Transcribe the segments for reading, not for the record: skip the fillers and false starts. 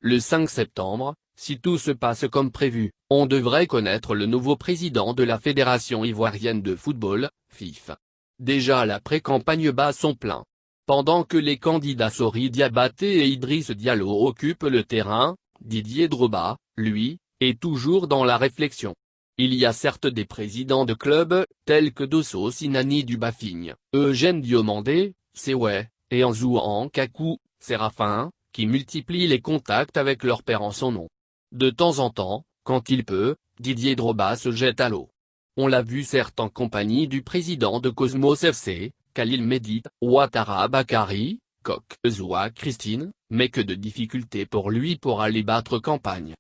Le 5 septembre, si tout se passe comme prévu, on devrait connaître le nouveau président de la Fédération ivoirienne de football, FIF. Déjà la pré-campagne bat son plein. Pendant que les candidats Sori Diabaté et Idriss Diallo occupent le terrain, Didier Drogba, lui, est toujours dans la réflexion. Il y a certes des présidents de clubs, tels que Dosso Sinani du Bafing, Eugène Diomandé, Seway, et Anzouan Kakou, Séraphin, qui multiplient les contacts avec leur père en son nom. De temps en temps, quand il peut, Didier Drogba se jette à l'eau. On l'a vu certes en compagnie du président de Cosmos FC, Khalil Mehdi, Ouattara Bakary, Coq Zoua Christine, mais que de difficultés pour lui pour aller battre campagne.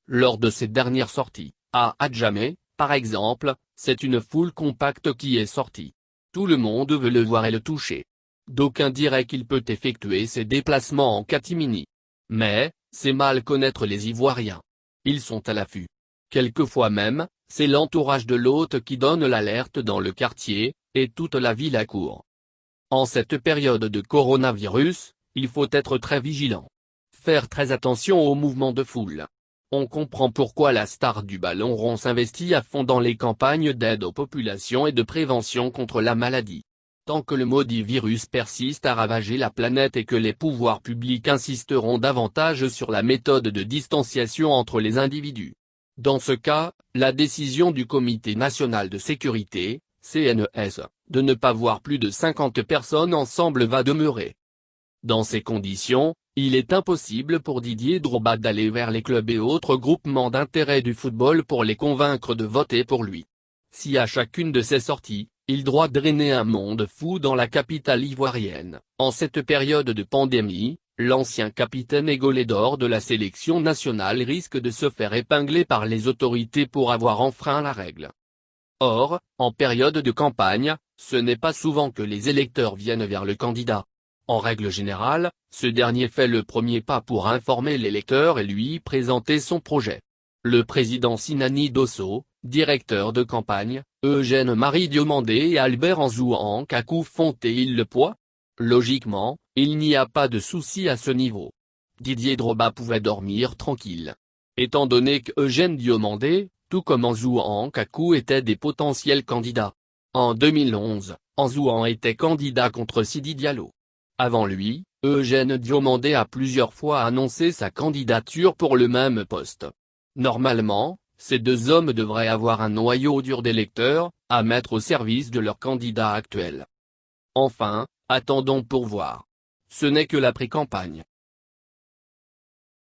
Lors de ses dernières sorties, à Adjamé, par exemple, c'est une foule compacte qui est sortie. Tout le monde veut le voir et le toucher. D'aucuns diraient qu'il peut effectuer ses déplacements en catimini. Mais, c'est mal connaître les Ivoiriens. Ils sont à l'affût. Quelquefois même, c'est l'entourage de l'hôte qui donne l'alerte dans le quartier, et toute la ville accourt. En cette période de coronavirus, il faut être très vigilant. Faire très attention aux mouvements de foule. On comprend pourquoi la star du ballon rond s'investit à fond dans les campagnes d'aide aux populations et de prévention contre la maladie. Tant que le maudit virus persiste à ravager la planète et que les pouvoirs publics insisteront davantage sur la méthode de distanciation entre les individus. Dans ce cas, la décision du Comité national de sécurité, CNES, de ne pas voir plus de 50 personnes ensemble va demeurer. Dans ces conditions, il est impossible pour Didier Drogba d'aller vers les clubs et autres groupements d'intérêt du football pour les convaincre de voter pour lui. Si à chacune de ces sorties, il doit drainer un monde fou dans la capitale ivoirienne, en cette période de pandémie, l'ancien capitaine et goalie d'or de la sélection nationale risque de se faire épingler par les autorités pour avoir enfreint la règle. Or, en période de campagne, ce n'est pas souvent que les électeurs viennent vers le candidat. En règle générale, ce dernier fait le premier pas pour informer l'électeur et lui présenter son projet. Le président Sinani Dosso, directeur de campagne, Eugène-Marie Diomandé et Albert Anzouan Kakou font-ils le poids? Logiquement, il n'y a pas de souci à ce niveau. Didier Drogba pouvait dormir tranquille. Étant donné que Eugène Diomandé, tout comme Anzouan Kakou étaient des potentiels candidats. En 2011, Anzouan était candidat contre Sidi Diallo. Avant lui, Eugène Diomandé a plusieurs fois annoncé sa candidature pour le même poste. Normalement, ces deux hommes devraient avoir un noyau dur d'électeurs, à mettre au service de leur candidat actuel. Enfin, attendons pour voir. Ce n'est que la pré-campagne.